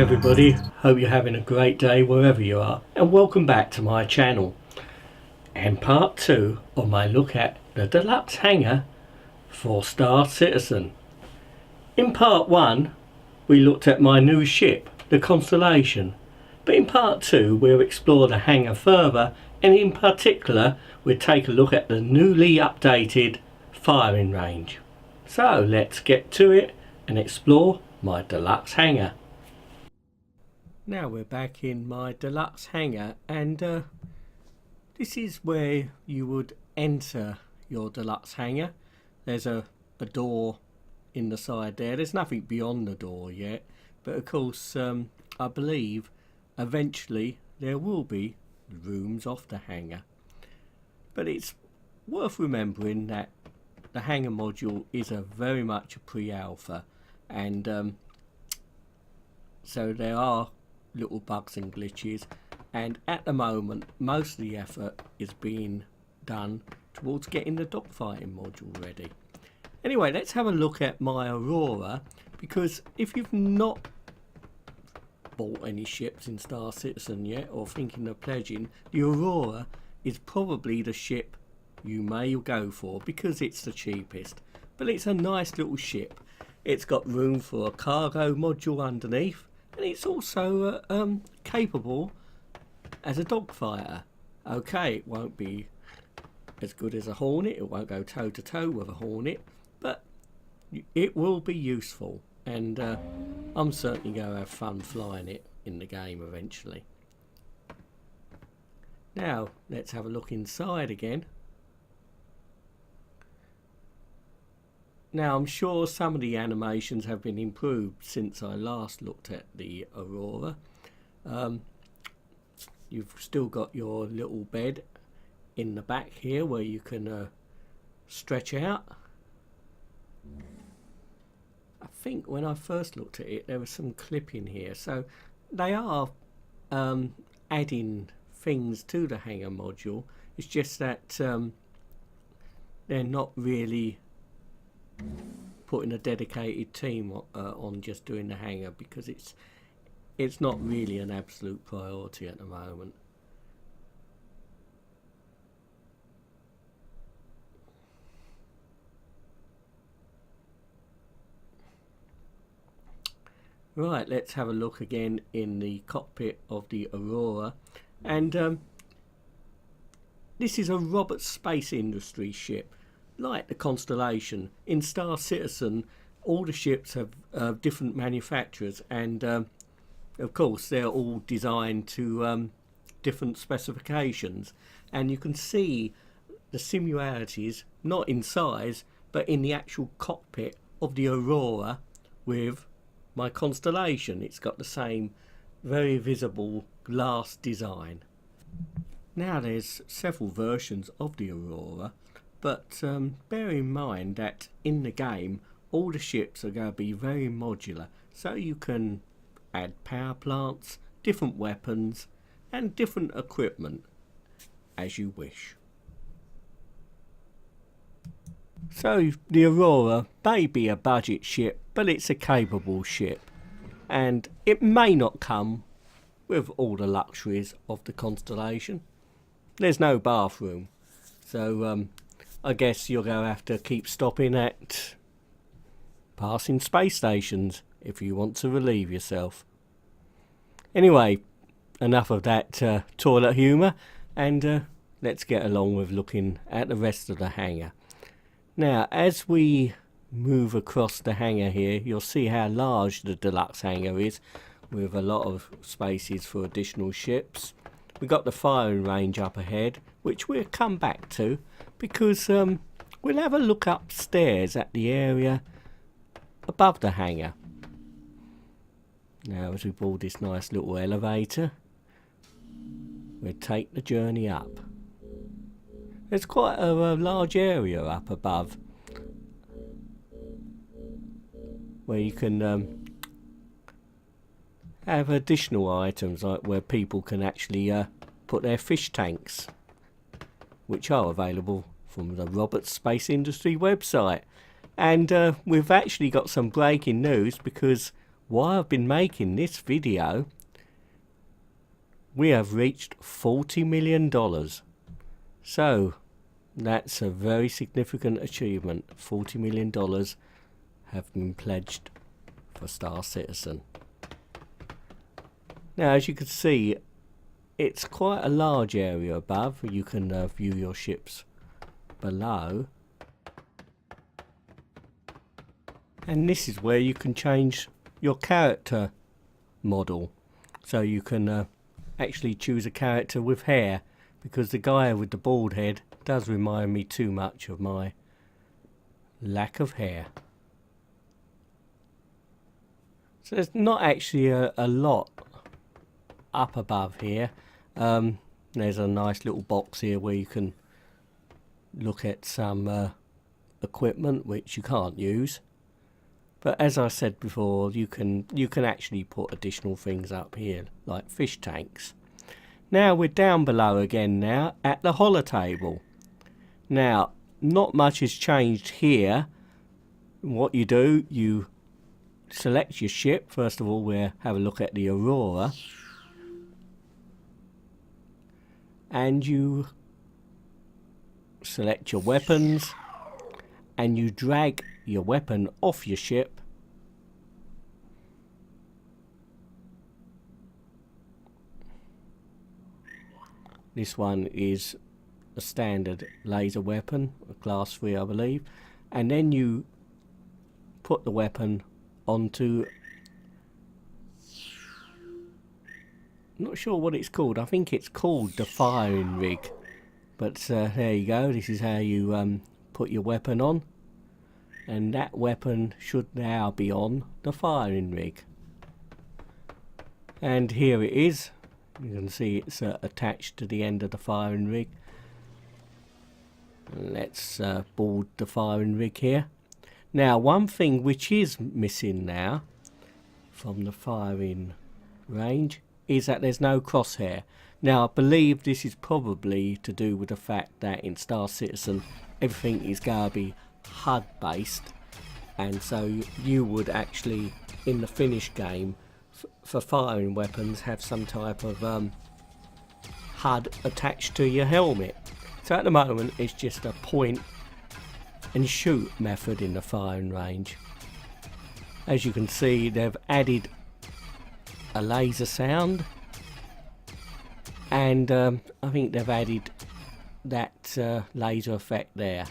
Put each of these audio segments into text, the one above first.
everybody, hope you're having a great day wherever you are, and welcome back to my channel and part 2 of my look at the Deluxe Hangar for Star Citizen. In part 1 we looked at my new ship, the Constellation, but in part 2 we'll explore the hangar further, and in particular we'll take a look at the newly updated firing range. So let's get to it and explore my Deluxe Hangar. Now we're back in my Deluxe Hangar, and this is where you would enter your Deluxe Hangar. There's a door in the side there. There's nothing beyond the door yet, but of course I believe eventually there will be rooms off the hangar. But it's worth remembering that the hangar module is very much a pre-alpha, and so there are little bugs and glitches, and at the moment most of the effort is being done towards getting the dogfighting module ready. Anyway, let's have a look at my Aurora, because if you've not bought any ships in Star Citizen yet or thinking of pledging, the Aurora is probably the ship you may go for because it's the cheapest. But it's a nice little ship. It's got room for a cargo module underneath, and it's also capable as a dogfighter. Okay, it won't be as good as a Hornet, it won't go toe to toe with a Hornet, but it will be useful, and I'm certainly going to have fun flying it in the game eventually. Now let's have a look inside again. Now I'm sure some of the animations have been improved since I last looked at the Aurora. You've still got your little bed in the back here where you can stretch out. I think when I first looked at it there was some clipping here, so they are adding things to the hangar module. It's just that they're not really putting a dedicated team on just doing the hangar, because it's not really an absolute priority at the moment. Right, let's have a look again in the cockpit of the Aurora, and this is a Roberts Space Industry ship. Like the Constellation, in Star Citizen all the ships have different manufacturers, and of course they're all designed to different specifications, and you can see the similarities not in size but in the actual cockpit of the Aurora with my Constellation. It's got the same very visible glass design. Now there's several versions of the Aurora, but bear in mind that in the game all the ships are going to be very modular, so you can add power plants, different weapons and different equipment as you wish. So the Aurora may be a budget ship, but it's a capable ship, and it may not come with all the luxuries of the Constellation. There's no bathroom, so I guess you're going to have to keep stopping at passing space stations if you want to relieve yourself. Anyway, enough of that toilet humour, and let's get along with looking at the rest of the hangar. Now, as we move across the hangar here, you'll see how large the Deluxe Hangar is, with a lot of spaces for additional ships. We've got the firing range up ahead, which we'll come back to, because we'll have a look upstairs at the area above the hangar. Now as we board this nice little elevator, we'll take the journey up. There's quite a large area up above where you can have additional items, like where people can actually put their fish tanks, which are available from the Roberts Space Industry website. And we've actually got some breaking news, because while I've been making this video, we have reached $40 million. So that's a very significant achievement. $40 million have been pledged for Star Citizen. Now, as you can see, it's quite a large area above. You can view your ships below. And this is where you can change your character model. So you can actually choose a character with hair, because the guy with the bald head does remind me too much of my lack of hair. So there's not actually a lot up above here. There's a nice little box here where you can look at some equipment which you can't use. But as I said before, you can actually put additional things up here, like fish tanks. Now we're down below again now at the holotable. Now, not much has changed here. What you do, you select your ship. First of all, we'll have a look at the Aurora. And you select your weapons, and you drag your weapon off your ship. This one is a standard laser weapon, a class 3 I believe, and then you put the weapon onto, not sure what it's called, I think it's called the firing rig, but there you go. This is how you put your weapon on. And that weapon should now be on the firing rig. And here it is. You can see it's attached to the end of the firing rig. Let's board the firing rig here. Now, one thing which is missing now from the firing range is that there's no crosshair. Now, I believe this is probably to do with the fact that in Star Citizen everything is going to be HUD based, and so you would actually in the finished game for firing weapons have some type of HUD attached to your helmet. So at the moment it's just a point and shoot method in the firing range. As you can see, they've added a laser sound, and I think they've added that laser effect there.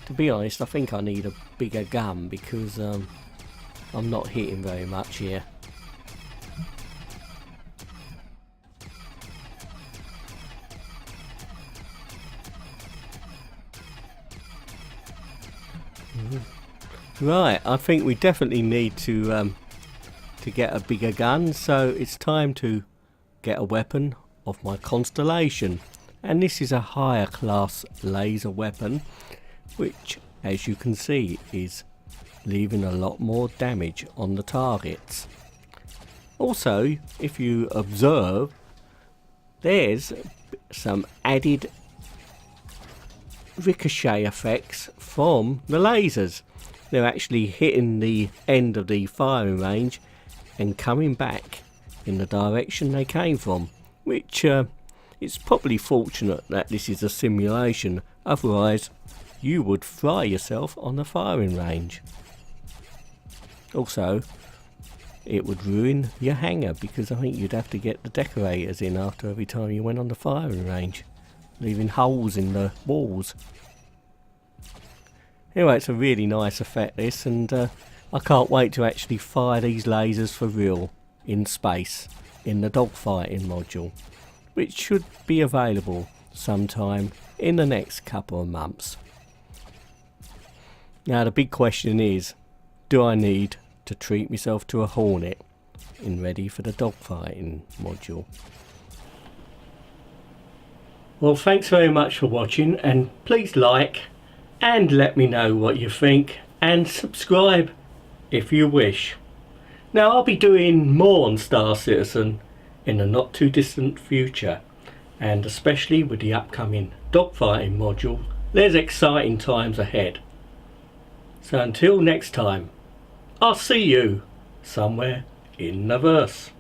To be honest, I think I need a bigger gun because I'm not hitting very much here. Right, I think we definitely need to get a bigger gun, so it's time to get a weapon of my constellation. And this is a higher class laser weapon, which, as you can see, is leaving a lot more damage on the targets. Also, if you observe, there's some added ricochet effects from the lasers. They're actually hitting the end of the firing range and coming back in the direction they came from, which it's probably fortunate that this is a simulation, otherwise you would fry yourself on the firing range. Also, it would ruin your hangar, because I think you'd have to get the decorators in after every time you went on the firing range, leaving holes in the walls. Anyway, it's a really nice effect this, and I can't wait to actually fire these lasers for real in space in the dogfighting module, which should be available sometime in the next couple of months. Now the big question is, do I need to treat myself to a Hornet in ready for the dogfighting module? Well, thanks very much for watching, and please like and let me know what you think, and subscribe if you wish. Now I'll be doing more on Star Citizen in the not too distant future, and especially with the upcoming dogfighting module, there's exciting times ahead. So until next time, I'll see you somewhere in the verse.